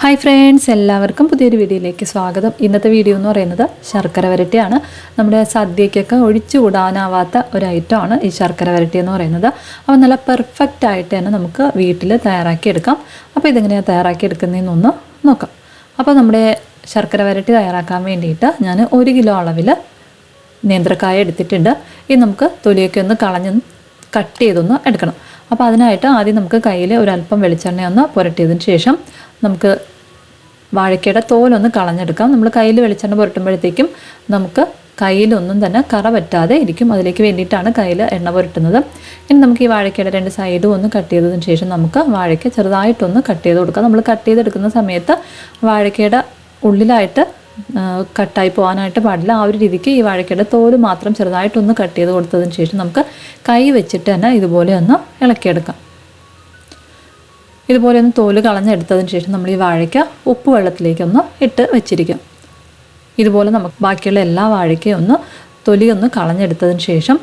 Hi friends, എല്ലാവർക്കും പുതിയൊരു വീഡിയോയിലേക്ക് സ്വാഗതം. ഇന്നത്തെ വീഡിയോ എന്ന് പറയുന്നത് ശർക്കര വരട്ടിയാണ്. നമ്മുടെ സദ്യക്കൊക്കെ ഒഴിച്ചുകൂടാനാവാത്ത ഒരു ഐറ്റമാണ് ഈ ശർക്കര വരട്ടി എന്ന് പറയുന്നത്. അപ്പോൾ നല്ല പെർഫെക്റ്റ് ആയിട്ട് തന്നെ നമുക്ക് വീട്ടിൽ തയ്യാറാക്കിയെടുക്കാം. അപ്പോൾ ഇതെങ്ങനെയാണ് തയ്യാറാക്കിയെടുക്കുന്നതെന്നൊന്ന് നോക്കാം. അപ്പോൾ നമ്മുടെ ശർക്കര വരട്ടി തയ്യാറാക്കാൻ വേണ്ടിയിട്ട് ഞാൻ 1 കിലോ അളവിൽ നേന്ത്രക്കായ എടുത്തിട്ടുണ്ട്. ഇത് നമുക്ക് തൊലിയൊക്കെ ഒന്ന് കളഞ്ഞ് കട്ട് ചെയ്തൊന്ന് എടുക്കണം. അപ്പോൾ അതിനായിട്ട് ആദ്യം നമുക്ക് കയ്യിൽ ഒരല്പം വെളിച്ചെണ്ണ ഒന്ന് പുരട്ടിയതിന് ശേഷം നമുക്ക് വാഴയ്ക്കയുടെ തോലൊന്ന് കളഞ്ഞെടുക്കാം. നമ്മൾ കയ്യിൽ വെളിച്ചെണ്ണ പുരട്ടുമ്പോഴത്തേക്കും നമുക്ക് കയ്യിലൊന്നും തന്നെ കറ പറ്റാതെ ഇരിക്കും. അതിലേക്ക് വേണ്ടിയിട്ടാണ് കയ്യിൽ എണ്ണ പുരട്ടുന്നത്. ഇനി നമുക്ക് ഈ വാഴയ്ക്കയുടെ 2 സൈഡും ഒന്ന് കട്ട് ചെയ്തതിന് ശേഷം നമുക്ക് വാഴയ്ക്ക ചെറുതായിട്ടൊന്ന് കട്ട് ചെയ്ത് കൊടുക്കാം. നമ്മൾ കട്ട് ചെയ്തെടുക്കുന്ന സമയത്ത് വാഴയ്ക്കയുടെ ഉള്ളിലായിട്ട് കട്ടായി പോകാനായിട്ട് പാടില്ല. ആ ഒരു രീതിക്ക് ഈ വാഴയ്ക്കയുടെ തോല് മാത്രം ചെറുതായിട്ടൊന്ന് കട്ട് ചെയ്ത് കൊടുത്തതിന് ശേഷം നമുക്ക് കൈ വെച്ചിട്ട് തന്നെ ഇതുപോലെ ഒന്ന് ഇളക്കിയെടുക്കാം. ഇതുപോലെ ഒന്ന് തോല് കളഞ്ഞെടുത്തതിന് ശേഷം നമ്മൾ ഈ വാഴയ്ക്ക ഉപ്പ് വെള്ളത്തിലേക്കൊന്ന് ഇട്ട് വെച്ചിരിക്കും. ഇതുപോലെ നമുക്ക് ബാക്കിയുള്ള എല്ലാ വാഴയ്ക്കയും ഒന്ന് തൊലിയൊന്ന് കളഞ്ഞെടുത്തതിന് ശേഷം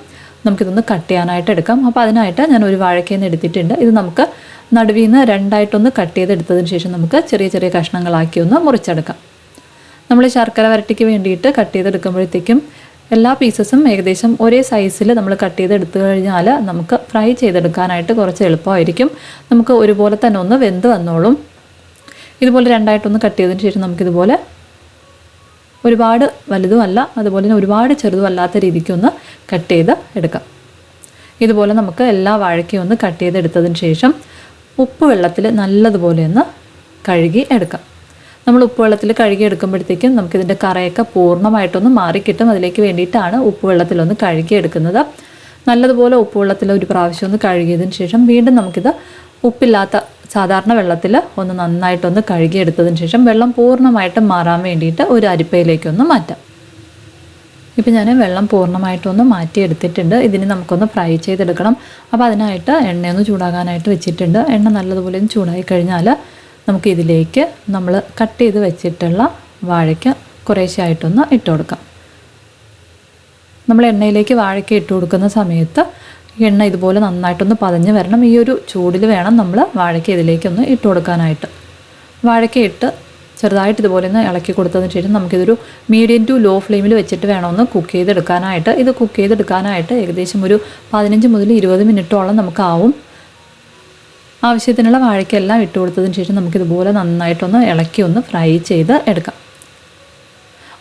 നമുക്കിതൊന്ന് കട്ട് ചെയ്യാനായിട്ട് എടുക്കാം. അപ്പോൾ അതിനായിട്ട് ഞാൻ ഒരു വാഴയ്ക്കയിൽ നിന്ന് എടുത്തിട്ടുണ്ട്. ഇത് നമുക്ക് നടുവിൽ നിന്ന് 2ആയിട്ടൊന്ന് കട്ട് ചെയ്തെടുത്തതിന് ശേഷം നമുക്ക് ചെറിയ ചെറിയ കഷ്ണങ്ങളാക്കി ഒന്ന് മുറിച്ചെടുക്കാം. നമ്മൾ ശർക്കര വരട്ടിക്ക് വേണ്ടിയിട്ട് കട്ട് ചെയ്തെടുക്കുമ്പോഴത്തേക്കും എല്ലാ പീസസും ഏകദേശം ഒരേ സൈസിൽ നമ്മൾ കട്ട് ചെയ്തെടുത്തു കഴിഞ്ഞാൽ നമുക്ക് ഫ്രൈ ചെയ്തെടുക്കാനായിട്ട് കുറച്ച് എളുപ്പമായിരിക്കും. നമുക്ക് ഒരുപോലെ തന്നെ ഒന്ന് വെന്ത് വന്നോളും. ഇതുപോലെ 2ആയിട്ടൊന്ന് കട്ട് ചെയ്തതിന് ശേഷം നമുക്കിതുപോലെ ഒരുപാട് വലുതുമല്ല അതുപോലെ തന്നെ ഒരുപാട് ചെറുതുമല്ലാത്ത രീതിക്കൊന്ന് കട്ട് ചെയ്ത് എടുക്കാം. ഇതുപോലെ നമുക്ക് എല്ലാ വാഴയ്ക്കയും ഒന്ന് കട്ട് ചെയ്തെടുത്തതിന് ശേഷം ഉപ്പ് വെള്ളത്തിൽ നല്ലതുപോലെ ഒന്ന് കഴുകി എടുക്കാം. നമ്മൾ ഉപ്പ് വെള്ളത്തിൽ കഴുകി എടുക്കുമ്പോഴത്തേക്കും നമുക്കിതിൻ്റെ കറയൊക്കെ പൂർണ്ണമായിട്ടൊന്ന് മാറിക്കിട്ടും. അതിലേക്ക് വേണ്ടിയിട്ടാണ് ഉപ്പ് വെള്ളത്തിലൊന്ന് കഴുകി എടുക്കുന്നത്. നല്ലതുപോലെ ഉപ്പ് വെള്ളത്തിൽ ഒരു പ്രാവശ്യം ഒന്ന് കഴുകിയതിന് ശേഷം വീണ്ടും നമുക്കിത് ഉപ്പില്ലാത്ത സാധാരണ വെള്ളത്തിൽ ഒന്ന് നന്നായിട്ടൊന്ന് കഴുകിയെടുത്തതിന് ശേഷം വെള്ളം പൂർണ്ണമായിട്ടും മാറാൻ വേണ്ടിയിട്ട് ഒരു അരിപ്പയിലേക്കൊന്ന് മാറ്റാം. ഇപ്പം ഞാൻ വെള്ളം പൂർണ്ണമായിട്ടൊന്ന് മാറ്റിയെടുത്തിട്ടുണ്ട്. ഇതിന് നമുക്കൊന്ന് ഫ്രൈ ചെയ്തെടുക്കണം. അപ്പോൾ അതിനായിട്ട് എണ്ണയൊന്ന് ചൂടാകാനായിട്ട് വെച്ചിട്ടുണ്ട്. എണ്ണ നല്ലതുപോലെ ഒന്ന് ചൂടായി കഴിഞ്ഞാൽ നമുക്ക് ഇതിലേക്ക് നമ്മൾ കട്ട് ചെയ്ത് വെച്ചിട്ടുള്ള വാഴയ്ക്ക കുറേശ്ശെയായിട്ടൊന്ന് ഇട്ട് കൊടുക്കാം. നമ്മൾ എണ്ണയിലേക്ക് വാഴയ്ക്ക ഇട്ട് കൊടുക്കുന്ന സമയത്ത് എണ്ണ ഇതുപോലെ നന്നായിട്ടൊന്ന് പതഞ്ഞ് വരണം. ഈ ഒരു ചൂടിൽ വേണം നമ്മൾ വാഴയ്ക്ക ഇതിലേക്കൊന്ന് ഇട്ട് കൊടുക്കാനായിട്ട്. വാഴയ്ക്ക ഇട്ട് ചെറുതായിട്ട് ഇതുപോലെ ഒന്ന് ഇളക്കി കൊടുത്തതിന് ശേഷം നമുക്കിതൊരു മീഡിയം ടു ലോ ഫ്ലെയിമിൽ വെച്ചിട്ട് വേണമെന്ന് കുക്ക് ചെയ്തെടുക്കാനായിട്ട്. ഇത് കുക്ക് ചെയ്തെടുക്കാനായിട്ട് ഏകദേശം ഒരു 15 മുതൽ 20 മിനിറ്റോളം നമുക്കാവും. ആവശ്യത്തിനുള്ള വാഴയ്ക്കെല്ലാം ഇട്ട് കൊടുത്തതിന് ശേഷം നമുക്കിതുപോലെ നന്നായിട്ടൊന്ന് ഇളക്കി ഒന്ന് ഫ്രൈ ചെയ്ത് എടുക്കാം.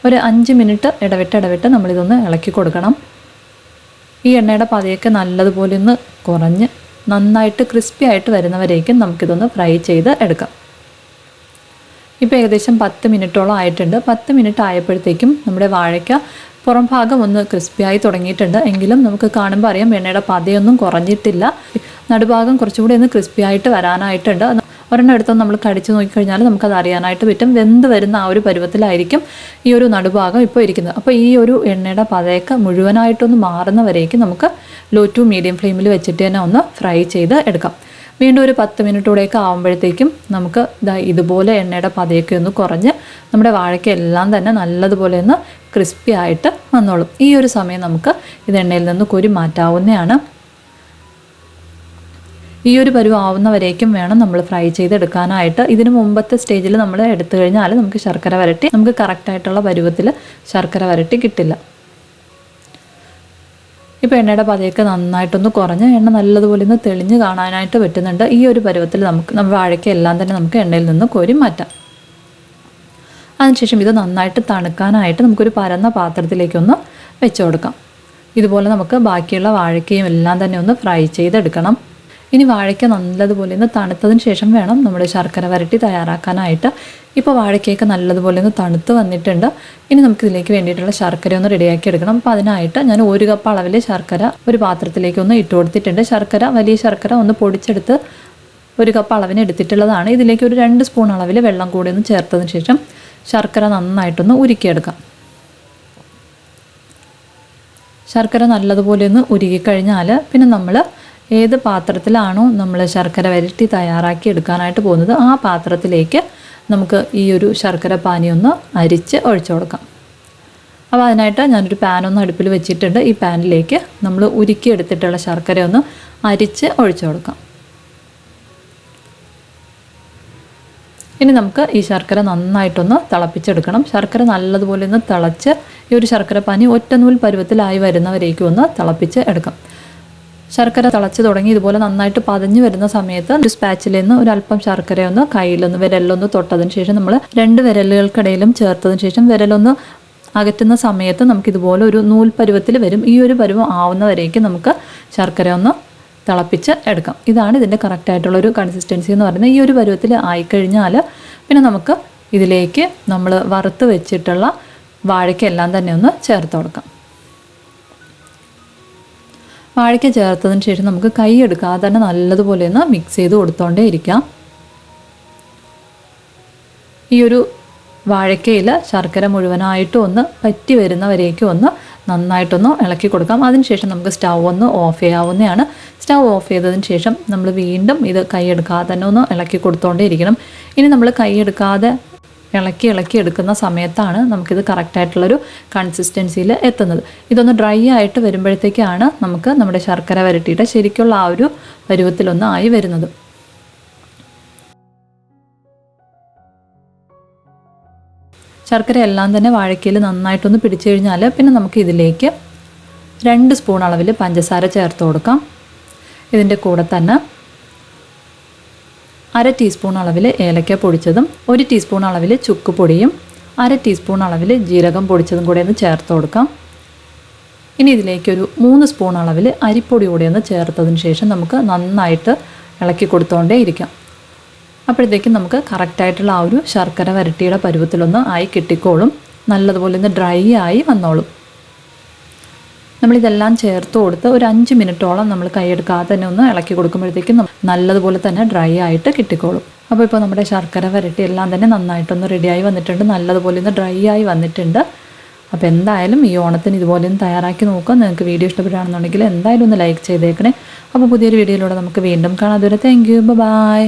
ഒരു 5 മിനിറ്റ് ഇടവിട്ട് നമ്മളിതൊന്ന് ഇളക്കി കൊടുക്കണം. ഈ എണ്ണയുടെ പതയൊക്കെ നല്ലതുപോലെ ഒന്ന് കുറഞ്ഞ് നന്നായിട്ട് ക്രിസ്പി ആയിട്ട് വരുന്നവരേക്കും നമുക്കിതൊന്ന് ഫ്രൈ ചെയ്ത് എടുക്കാം. ഇപ്പോൾ ഏകദേശം 10 മിനിറ്റോളം ആയിട്ടുണ്ട്. 10 മിനിറ്റ് ആയപ്പോഴത്തേക്കും നമ്മുടെ വാഴയ്ക്ക പുറം ഭാഗം ഒന്ന് ക്രിസ്പിയായി തുടങ്ങിയിട്ടുണ്ട്. എങ്കിലും നമുക്ക് കാണുമ്പോൾ അറിയാം എണ്ണയുടെ പതയൊന്നും കുറഞ്ഞിട്ടില്ല. നടുഭാഗം കുറച്ചുകൂടി ഒന്ന് ക്രിസ്പി ആയിട്ട് വരാനായിട്ടുണ്ട്. ഒരെണ്ണം എടുത്തൊന്ന് നമ്മൾ കടിച്ച് നോക്കിക്കഴിഞ്ഞാൽ നമുക്കത് അറിയാനായിട്ട് പറ്റും. വെന്ത് വരുന്ന ആ ഒരു പരുവത്തിലായിരിക്കും ഈ ഒരു നടുഭാഗം ഇപ്പോൾ ഇരിക്കുന്നത്. അപ്പോൾ ഈ ഒരു എണ്ണയുടെ പതയൊക്കെ മുഴുവനായിട്ടൊന്ന് മാറുന്നവരേക്കും നമുക്ക് ലോ ടു മീഡിയം ഫ്ലെയിമിൽ വെച്ചിട്ട് തന്നെ ഒന്ന് ഫ്രൈ ചെയ്ത് എടുക്കാം. വീണ്ടും ഒരു 10 മിനിറ്റ് കൂടെയൊക്കെ ആകുമ്പോഴത്തേക്കും നമുക്ക് ഇതുപോലെ എണ്ണയുടെ പതയൊക്കെ ഒന്ന് കുറഞ്ഞ് നമ്മുടെ വാഴയ്ക്ക എല്ലാം തന്നെ നല്ലതുപോലെ ഒന്ന് ക്രിസ്പി ആയിട്ട് വന്നോളും. ഈ ഒരു സമയം നമുക്ക് ഇത് എണ്ണയിൽ നിന്ന് കോരി മാറ്റാവുന്നതാണ്. ഈ ഒരു പരുവാവുന്നവരേക്കും വേണം നമ്മൾ ഫ്രൈ ചെയ്തെടുക്കാനായിട്ട്. ഇതിന് മുമ്പത്തെ സ്റ്റേജിൽ നമ്മൾ എടുത്തു കഴിഞ്ഞാൽ നമുക്ക് ശർക്കര വരട്ടി നമുക്ക് കറക്റ്റായിട്ടുള്ള പരുവത്തിൽ ശർക്കര വരട്ടി കിട്ടില്ല. ഇപ്പോൾ എണ്ണയുടെ പതയൊക്കെ നന്നായിട്ടൊന്ന് കുറഞ്ഞ് എണ്ണ നല്ലതുപോലെ ഒന്ന് തെളിഞ്ഞ് കാണാനായിട്ട് പറ്റുന്നുണ്ട്. ഈ ഒരു പരുവത്തിൽ നമ്മൾ വാഴയ്ക്ക എല്ലാം തന്നെ നമുക്ക് എണ്ണയിൽ നിന്ന് കോരി മാറ്റാം. അതിനുശേഷം ഇത് നന്നായിട്ട് തണുക്കാനായിട്ട് നമുക്കൊരു പരന്ന പാത്രത്തിലേക്കൊന്ന് വെച്ച് കൊടുക്കാം. ഇതുപോലെ നമുക്ക് ബാക്കിയുള്ള വാഴയ്ക്കയും എല്ലാം തന്നെ ഒന്ന് ഫ്രൈ ചെയ്തെടുക്കണം. ഇനി വാഴയ്ക്ക നല്ലതുപോലെ ഒന്ന് തണുത്തതിന് ശേഷം വേണം നമ്മുടെ ശർക്കര വരട്ടി തയ്യാറാക്കാനായിട്ട്. ഇപ്പോൾ വാഴയ്ക്കയൊക്കെ നല്ലതുപോലെ ഒന്ന് തണുത്ത് വന്നിട്ടുണ്ട്. ഇനി നമുക്കിതിലേക്ക് വേണ്ടിയിട്ടുള്ള ശർക്കര ഒന്ന് റെഡിയാക്കി എടുക്കണം. അപ്പോൾ അതിനായിട്ട് ഞാൻ 1 കപ്പ് അളവിൽ ശർക്കര ഒരു പാത്രത്തിലേക്ക് ഒന്ന് ഇട്ട് കൊടുത്തിട്ടുണ്ട്. ശർക്കര വലിയ ശർക്കര ഒന്ന് പൊടിച്ചെടുത്ത് 1 കപ്പ് അളവിന് എടുത്തിട്ടുള്ളതാണ്. ഇതിലേക്ക് ഒരു 2 സ്പൂൺ അളവിൽ വെള്ളം കൂടി ഒന്ന് ചേർത്തതിന് ശേഷം ശർക്കര നന്നായിട്ടൊന്ന് ഉരുക്കിയെടുക്കാം. ശർക്കര നല്ലതുപോലെ ഒന്ന് ഉരുകിക്കഴിഞ്ഞാൽ പിന്നെ നമ്മൾ ഏത് പാത്രത്തിലാണോ നമ്മൾ ശർക്കര വരട്ടി തയ്യാറാക്കി എടുക്കാനായിട്ട് പോകുന്നത് ആ പാത്രത്തിലേക്ക് നമുക്ക് ഈ ഒരു ശർക്കര പാനി ഒന്ന് അരിച്ച് ഒഴിച്ചു കൊടുക്കാം. അപ്പോൾ അതിനായിട്ട് ഞാനൊരു പാനൊന്ന് അടുപ്പിൽ വെച്ചിട്ടുണ്ട്. ഈ പാനിലേക്ക് നമ്മൾ ഉരുക്കിയെടുത്തിട്ടുള്ള ശർക്കര ഒന്ന് അരിച്ച് ഒഴിച്ചു കൊടുക്കാം. ഇനി നമുക്ക് ഈ ശർക്കര നന്നായിട്ടൊന്ന് തിളപ്പിച്ചെടുക്കണം. ശർക്കര നല്ലതുപോലെ ഒന്ന് തിളച്ച് ഈ ഒരു ശർക്കര പാനി ഒറ്റനൂൽ പരുവത്തിലായി വരുന്നവരേക്കും ഒന്ന് തിളപ്പിച്ച് എടുക്കാം. ശർക്കര തിളച്ച് തുടങ്ങി ഇതുപോലെ നന്നായിട്ട് പതഞ്ഞു വരുന്ന സമയത്ത് ഒരു സ്പാച്ചിലിൽ നിന്ന് ഒരല്പം ശർക്കരയൊന്ന് കയ്യിലൊന്ന് വിരലിലൊന്ന് തൊട്ടതിന് ശേഷം നമ്മൾ 2 വിരലുകൾക്കിടയിലും ചേർത്തതിന് ശേഷം വിരലൊന്ന് അകറ്റുന്ന സമയത്ത് നമുക്കിതുപോലെ ഒരു നൂൽ പരുവത്തിൽ വരും. ഈ ഒരു പരുവം ആവുന്നവരേക്കും നമുക്ക് ശർക്കര ഒന്ന് തിളപ്പിച്ച് എടുക്കാം. ഇതാണ് ഇതിൻ്റെ കറക്റ്റായിട്ടുള്ളൊരു കൺസിസ്റ്റൻസി എന്ന് പറയുന്നത്. ഈ ഒരു പരുവത്തിൽ ആയിക്കഴിഞ്ഞാൽ പിന്നെ നമുക്ക് ഇതിലേക്ക് നമ്മൾ വറുത്ത് വെച്ചിട്ടുള്ള വാഴയ്ക്കെല്ലാം തന്നെ ഒന്ന് ചേർത്ത് കൊടുക്കാം. വാഴയ്ക്ക ചേർത്തതിന് ശേഷം നമുക്ക് കൈ എടുക്കാതെ തന്നെ നല്ലതുപോലെ ഒന്ന് മിക്സ് ചെയ്ത് കൊടുത്തോണ്ടേ ഇരിക്കാം. ഈ ഒരു വാഴയ്ക്കയിൽ ശർക്കര മുഴുവനായിട്ടും ഒന്ന് പറ്റി വരുന്നവരേക്കും ഒന്ന് നന്നായിട്ടൊന്ന് ഇളക്കി കൊടുക്കാം. അതിനുശേഷം നമുക്ക് സ്റ്റൗ ഒന്ന് ഓഫ് ചെയ്യാവുന്നതാണ്. സ്റ്റൗ ഓഫ് ചെയ്തതിന് ശേഷം നമ്മൾ വീണ്ടും ഇത് കൈയെടുക്കാതെ തന്നെ ഒന്ന് ഇളക്കി കൊടുത്തോണ്ടേ ഇരിക്കണം. ഇനി നമ്മൾ കൈയെടുക്കാതെ ഇളക്കി എടുക്കുന്ന സമയത്താണ് നമുക്കിത് കറക്റ്റായിട്ടുള്ളൊരു കൺസിസ്റ്റൻസിയിൽ എത്തുന്നത്. ഇതൊന്ന് ഡ്രൈ ആയിട്ട് വരുമ്പോഴത്തേക്കാണ് നമുക്ക് നമ്മുടെ ശർക്കര വരട്ടിയിട്ട് ശരിക്കുള്ള ആ ഒരു പരുവത്തിലൊന്ന് ആയി വരുന്നത്. ശർക്കര എല്ലാം തന്നെ വാഴയ്ക്കയിൽ നന്നായിട്ടൊന്ന് പിടിച്ചു കഴിഞ്ഞാൽ പിന്നെ നമുക്ക് ഇതിലേക്ക് 2 സ്പൂൺ അളവിൽ പഞ്ചസാര ചേർത്ത് കൊടുക്കാം. ഇതിൻ്റെ കൂടെ തന്നെ 1/2 ടീസ്പൂൺ അളവിൽ ഏലക്ക പൊടിച്ചതും 1 ടീസ്പൂൺ അളവിൽ ചുക്ക് പൊടിയും 1/2 ടീസ്പൂൺ അളവിൽ ജീരകം പൊടിച്ചതും കൂടെ ഒന്ന് ചേർത്ത് കൊടുക്കാം. ഇനി ഇതിലേക്ക് ഒരു 3 സ്പൂൺ അളവിൽ അരിപ്പൊടി കൂടെ ഒന്ന് ചേർത്തതിന് ശേഷം നമുക്ക് നന്നായിട്ട് ഇളക്കി കൊടുത്തോണ്ടേ ഇരിക്കാം. അപ്പോഴത്തേക്കും നമുക്ക് കറക്റ്റായിട്ടുള്ള ആ ഒരു ശർക്കര വരട്ടിയുടെ പരുവത്തിലൊന്ന് ആയി കിട്ടിക്കോളും. നല്ലതുപോലെ ഒന്ന് ഡ്രൈ ആയി വന്നോളും. നമ്മളിതെല്ലാം ചേർത്ത് കൊടുത്ത് ഒരു 5 മിനിറ്റോളം നമ്മൾ കൈയെടുക്കാതെ തന്നെ ഒന്ന് ഇളക്കി കൊടുക്കുമ്പോഴത്തേക്കും നല്ലതുപോലെ തന്നെ ഡ്രൈ ആയിട്ട് കിട്ടിക്കോളും. അപ്പോൾ ഇപ്പോൾ നമ്മുടെ ശർക്കര വരട്ടി എല്ലാം തന്നെ നന്നായിട്ടൊന്ന് റെഡിയായി വന്നിട്ടുണ്ട്. നല്ലതുപോലെ ഒന്ന് ഡ്രൈ ആയി വന്നിട്ടുണ്ട്. അപ്പോൾ എന്തായാലും ഈ ഓണത്തിന് ഇതുപോലെ ഒന്ന് തയ്യാറാക്കി നോക്കുക. നിങ്ങൾക്ക് വീഡിയോ ഇഷ്ടപ്പെടുകയാണെന്നുണ്ടെങ്കിൽ എന്തായാലും ഒന്ന് ലൈക്ക് ചെയ്തേക്കണേ. അപ്പോൾ പുതിയൊരു വീഡിയോയിലൂടെ നമുക്ക് വീണ്ടും കാണാം. അതുവരെ താങ്ക് യു, ബൈ.